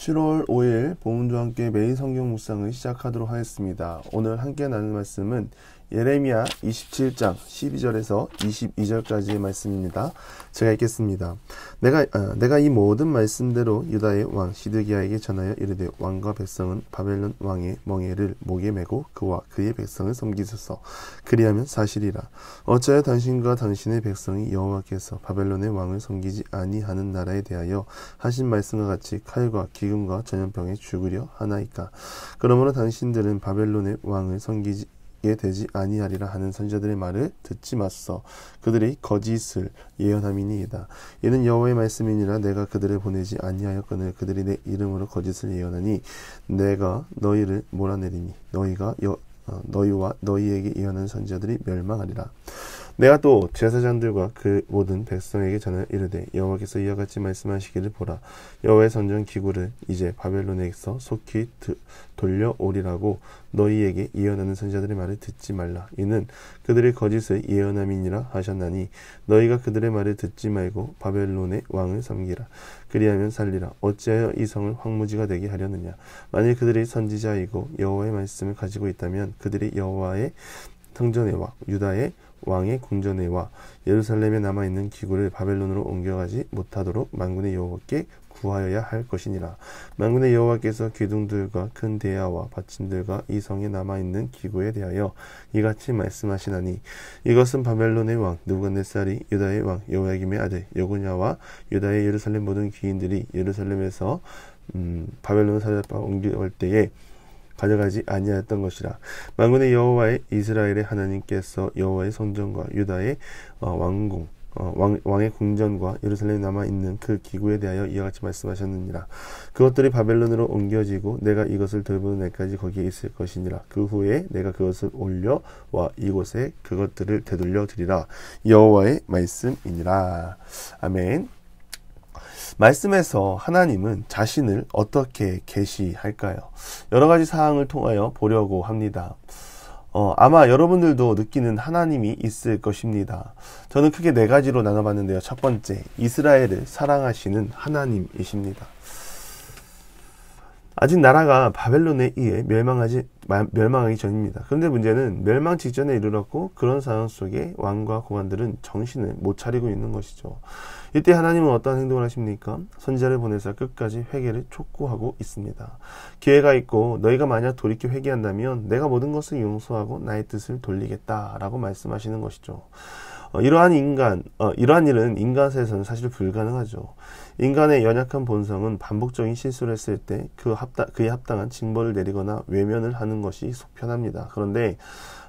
7월 5일 본문과 함께 매일 성경 묵상을 시작하도록 하겠습니다. 오늘 함께 나눌 말씀은 예레미야 27장 12절에서 22절까지의 말씀입니다. 제가 읽겠습니다. 내가 이 모든 말씀대로 유다의 왕 시드기야에게 전하여 이르되 왕과 백성은 바벨론 왕의 멍에를 목에 메고 그와 그의 백성을 섬기소서. 그리하면 사실이라. 어찌하여 당신과 당신의 백성이 여호와께서 바벨론의 왕을 섬기지 아니하는 나라에 대하여 하신 말씀과 같이 칼과 기근과 전염병에 죽으려 하나이까. 그러므로 당신들은 바벨론의 왕을 섬기지 되지 아니하리라 하는 선지자들의 말을 듣지 마소서. 그들이 거짓을 예언함이니이다. 이는 여호와의 말씀이니라. 내가 그들을 보내지 아니하였거늘 그들이 내 이름으로 거짓을 예언하니 내가 너희를 몰아내리니 너희와 너희에게 예언하는 선지자들이 멸망하리라. 내가 또 제사장들과 그 모든 백성에게 전하여 이르되 여호와께서 이와 같이 말씀하시기를 보라. 여호와의 선전 기구를 이제 바벨론에게서 속히 돌려오리라고 너희에게 예언하는 선지자들의 말을 듣지 말라. 이는 그들의 거짓을 예언함이니라 하셨나니 너희가 그들의 말을 듣지 말고 바벨론의 왕을 섬기라. 그리하면 살리라. 어찌하여 이 성을 황무지가 되게 하려느냐. 만일 그들이 선지자이고 여호와의 말씀을 가지고 있다면 그들이 여호와의 성전에와 유다의 왕의 궁전에와 예루살렘에 남아있는 기구를 바벨론으로 옮겨가지 못하도록 만군의 여호와께 구하여야 할 것이니라. 만군의 여호와께서 기둥들과 큰 대야와 받침들과 이 성에 남아있는 기구에 대하여 이같이 말씀하시나니 이것은 바벨론의 왕 느부갓네살이 유다의 왕 여호야김의 아들 여고냐와 유다의 예루살렘 모든 귀인들이 예루살렘에서 바벨론을 사로잡아 옮겨올 때에 가져가지 아니하였던 것이라. 만군의 여호와의 이스라엘의 하나님께서 여호와의 성전과 유다의 왕의 궁전과 예루살렘에 남아있는 그 기구에 대하여 이와 같이 말씀하셨느니라. 그것들이 바벨론으로 옮겨지고 내가 이것을 돌보는 날까지 거기에 있을 것이니라. 그 후에 내가 그것을 올려와 이곳에 그것들을 되돌려 드리라. 여호와의 말씀이니라. 아멘. 말씀에서 하나님은 자신을 어떻게 계시할까요? 여러 가지 사항을 통하여 보려고 합니다. 아마 여러분들도 느끼는 하나님이 있을 것입니다. 저는 크게 네 가지로 나눠봤는데요. 첫 번째, 이스라엘을 사랑하시는 하나님이십니다. 아직 나라가 바벨론에 의해 멸망하기 전입니다. 그런데 문제는 멸망 직전에 이르렀고 그런 상황 속에 왕과 고관들은 정신을 못 차리고 있는 것이죠. 이때 하나님은 어떠한 행동을 하십니까? 선지자를 보내서 끝까지 회개를 촉구하고 있습니다. 기회가 있고 너희가 만약 돌이켜 회개한다면 내가 모든 것을 용서하고 나의 뜻을 돌리겠다라고 말씀하시는 것이죠. 이러한 일은 인간 세상에서는 사실 불가능하죠. 인간의 연약한 본성은 반복적인 실수를 했을 때 그에 합당한 징벌을 내리거나 외면을 하는 것이 속편합니다. 그런데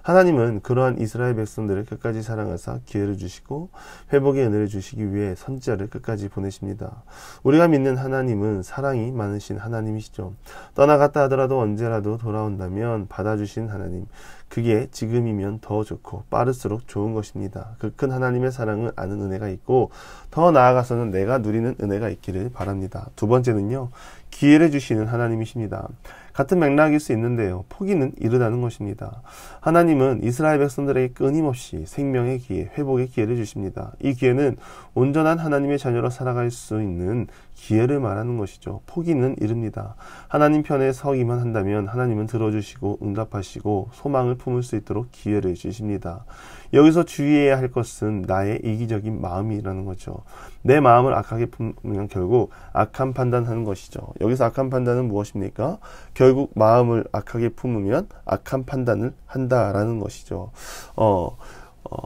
하나님은 그러한 이스라엘 백성들을 끝까지 사랑하사 기회를 주시고 회복의 은혜를 주시기 위해 선지자를 끝까지 보내십니다. 우리가 믿는 하나님은 사랑이 많으신 하나님이시죠. 떠나갔다 하더라도 언제라도 돌아온다면 받아주신 하나님. 그게 지금이면 더 좋고 빠를수록 좋은 것입니다. 그 큰 하나님의 사랑을 아는 은혜가 있고 더 나아가서는 내가 누리는 은혜가 있기를 바랍니다. 두 번째는요, 기회를 주시는 하나님이십니다. 같은 맥락일 수 있는데요, 포기는 이르다는 것입니다. 하나님은 이스라엘 백성들에게 끊임없이 생명의 기회, 회복의 기회를 주십니다. 이 기회는 온전한 하나님의 자녀로 살아갈 수 있는 기회를 말하는 것이죠. 포기는 이릅니다. 하나님 편에 서기만 한다면 하나님은 들어주시고 응답하시고 소망을 품을 수 있도록 기회를 주십니다. 여기서 주의해야 할 것은 나의 이기적인 마음이라는 거죠. 내 마음을 악하게 품으면 결국 악한 판단하는 것이죠. 여기서 악한 판단은 무엇입니까? 결국 마음을 악하게 품으면 악한 판단을 한다라는 것이죠.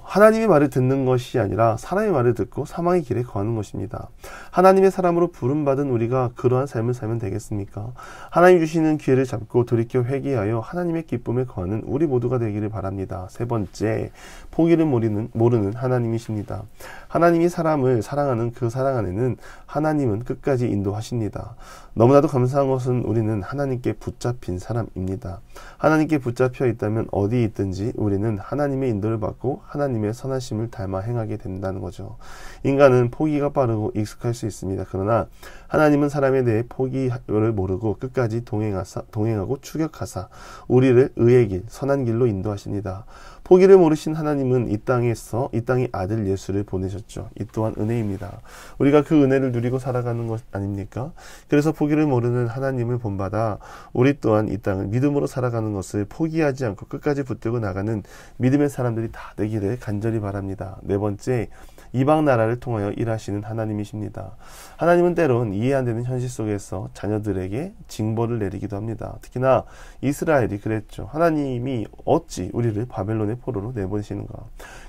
하나님의 말을 듣는 것이 아니라 사람의 말을 듣고 사망의 길에 거하는 것입니다. 하나님의 사람으로 부름받은 우리가 그러한 삶을 살면 되겠습니까? 하나님 주시는 기회를 잡고 돌이켜 회개하여 하나님의 기쁨에 거하는 우리 모두가 되기를 바랍니다. 세 번째, 포기를 모르는 하나님이십니다. 하나님이 사람을 사랑하는 그 사랑 안에는 하나님은 끝까지 인도하십니다. 너무나도 감사한 것은 우리는 하나님께 붙잡힌 사람입니다. 하나님께 붙잡혀 있다면 어디 있든지 우리는 하나님의 인도를 받고 하나님의 선하심을 닮아 행하게 된다는 거죠. 인간은 포기가 빠르고 익숙할 수 있습니다. 그러나 하나님은 사람에 대해 포기를 모르고 끝까지 동행하고 추격하사 우리를 의의 길, 선한 길로 인도하십니다. 포기를 모르신 하나님은 이 땅에 아들 예수를 보내셨죠. 이 또한 은혜입니다. 우리가 그 은혜를 누리고 살아가는 것 아닙니까? 그래서 포기를 모르는 하나님을 본받아 우리 또한 이 땅을 믿음으로 살아가는 것을 포기하지 않고 끝까지 붙들고 나가는 믿음의 사람들이 다 되기를 간절히 바랍니다. 네 번째, 이방 나라를 통하여 일하시는 하나님이십니다. 하나님은 때론 이해 안 되는 현실 속에서 자녀들에게 징벌을 내리기도 합니다. 특히나 이스라엘이 그랬죠. 하나님이 어찌 우리를 바벨론의 포로로 내보내시는가.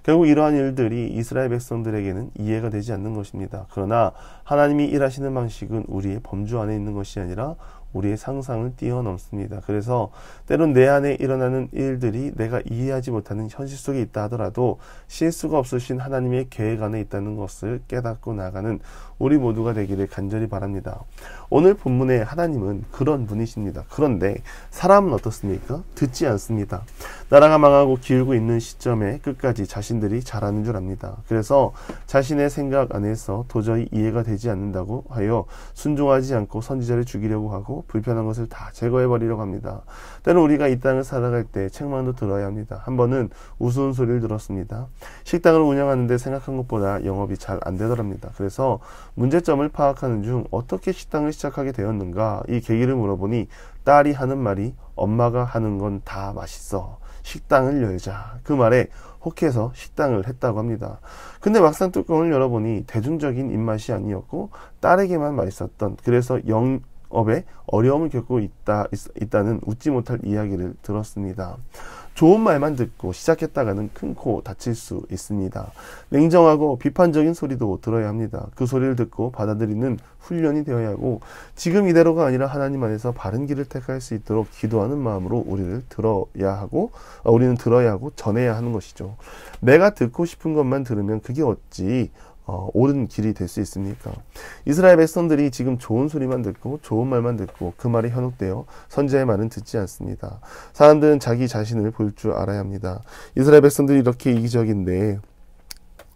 결국 이러한 일들이 이스라엘 백성들에게는 이해가 되지 않는 것입니다. 그러나 하나님이 일하시는 방식은 우리의 범주 안에 있는 것이 아니라 우리의 상상을 뛰어넘습니다. 그래서 때론 내 안에 일어나는 일들이 내가 이해하지 못하는 현실 속에 있다 하더라도 실수가 없으신 하나님의 계획 안에 있다는 것을 깨닫고 나가는 우리 모두가 되기를 간절히 바랍니다. 오늘 본문의 하나님은 그런 분이십니다. 그런데 사람은 어떻습니까? 듣지 않습니다. 나라가 망하고 기울고 있는 시점에 끝까지 자신들이 잘하는 줄 압니다. 그래서 자신의 생각 안에서 도저히 이해가 되지 않는다고 하여 순종하지 않고 선지자를 죽이려고 하고 불편한 것을 다 제거해버리려고 합니다. 때로 우리가 이 땅을 살아갈 때 책망도 들어야 합니다. 한 번은 우스운 소리를 들었습니다. 식당을 운영하는데 생각한 것보다 영업이 잘 안 되더랍니다. 그래서 문제점을 파악하는 중 어떻게 식당을 시작하게 되었는가 이 계기를 물어보니 딸이 하는 말이 엄마가 하는 건 다 맛있어. 식당을 열자. 그 말에 혹해서 식당을 했다고 합니다. 근데 막상 뚜껑을 열어보니 대중적인 입맛이 아니었고 딸에게만 맛있었던 그래서 영업에 어려움을 겪고 있다는 웃지 못할 이야기를 들었습니다. 좋은 말만 듣고 시작했다가는 큰 코 다칠 수 있습니다. 냉정하고 비판적인 소리도 들어야 합니다. 그 소리를 듣고 받아들이는 훈련이 되어야 하고 지금 이대로가 아니라 하나님 안에서 바른 길을 택할 수 있도록 기도하는 마음으로 우리는 들어야 하고 전해야 하는 것이죠. 내가 듣고 싶은 것만 들으면 그게 어찌 옳은 길이 될 수 있습니까? 이스라엘 백성들이 지금 좋은 소리만 듣고 좋은 말만 듣고 그 말에 현혹되어 선지자의 말은 듣지 않습니다. 사람들은 자기 자신을 볼 줄 알아야 합니다. 이스라엘 백성들이 이렇게 이기적인데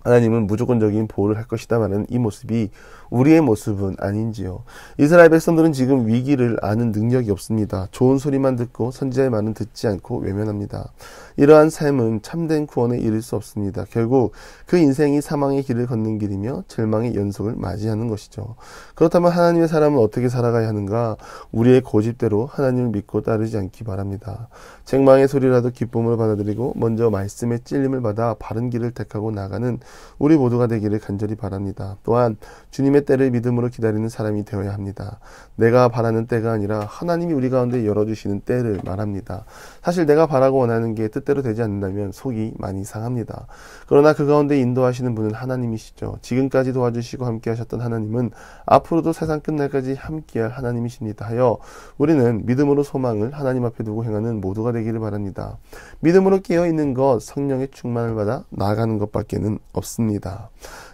하나님은 무조건적인 보호를 할 것이다마는 이 모습이 우리의 모습은 아닌지요. 이스라엘 백성들은 지금 위기를 아는 능력이 없습니다. 좋은 소리만 듣고 선지자의 말은 듣지 않고 외면합니다. 이러한 삶은 참된 구원에 이를 수 없습니다. 결국 그 인생이 사망의 길을 걷는 길이며 절망의 연속을 맞이하는 것이죠. 그렇다면 하나님의 사람은 어떻게 살아가야 하는가? 우리의 고집대로 하나님을 믿고 따르지 않기 바랍니다. 책망의 소리라도 기쁨으로 받아들이고 먼저 말씀의 찔림을 받아 바른 길을 택하고 나가는 우리 모두가 되기를 간절히 바랍니다. 또한 주님의 때를 믿음으로 기다리는 사람이 되어야 합니다. 내가 바라는 때가 아니라 하나님이 우리 가운데 열어주시는 때를 말합니다. 사실 내가 바라고 원하는 게 뜻대로 되지 않는다면 속이 많이 상합니다. 그러나 그 가운데 인도하시는 분은 하나님이시죠. 지금까지 도와주시고 함께 하셨던 하나님은 앞으로도 세상 끝날까지 함께할 하나님이십니다 하여 우리는 믿음으로 소망을 하나님 앞에 두고 행하는 모두가 되기를 바랍니다. 믿음으로 깨어있는 것, 성령의 충만을 받아 나아가는 것밖에는 없습니다.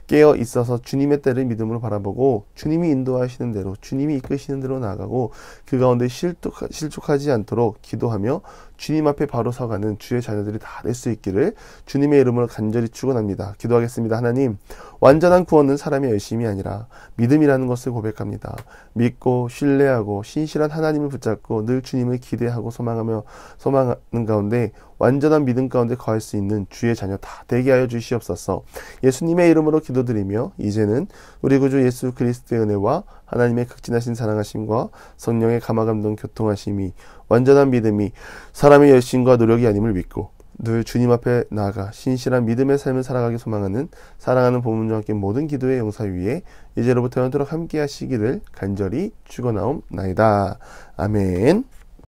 깨어 있어서 주님의 때를 믿음으로 바라보고 주님이 인도하시는 대로 주님이 이끄시는 대로 나아가고 그 가운데 실족하지 않도록 기도하며 주님 앞에 바로 서가는 주의 자녀들이 다 될 수 있기를 주님의 이름으로 간절히 축원합니다. 기도하겠습니다. 하나님, 완전한 구원은 사람의 열심이 아니라 믿음이라는 것을 고백합니다. 믿고 신뢰하고 신실한 하나님을 붙잡고 늘 주님을 기대하고 소망하는 가운데 완전한 믿음 가운데 거할 수 있는 주의 자녀 다 되게 하여 주시옵소서. 예수님의 이름으로 기도드리며 이제는 우리 구주 예수 그리스도의 은혜와 하나님의 극진하신 사랑하심과 성령의 감화감동 교통하심이 완전한 믿음이 사람의 열심과 노력이 아님을 믿고 늘 주님 앞에 나아가 신실한 믿음의 삶을 살아가기 소망하는 사랑하는 보문과 함께 모든 기도의 용사 위에 이제로부터 영원토록 함께 하시기를 간절히 축원하옵나이다. 아멘.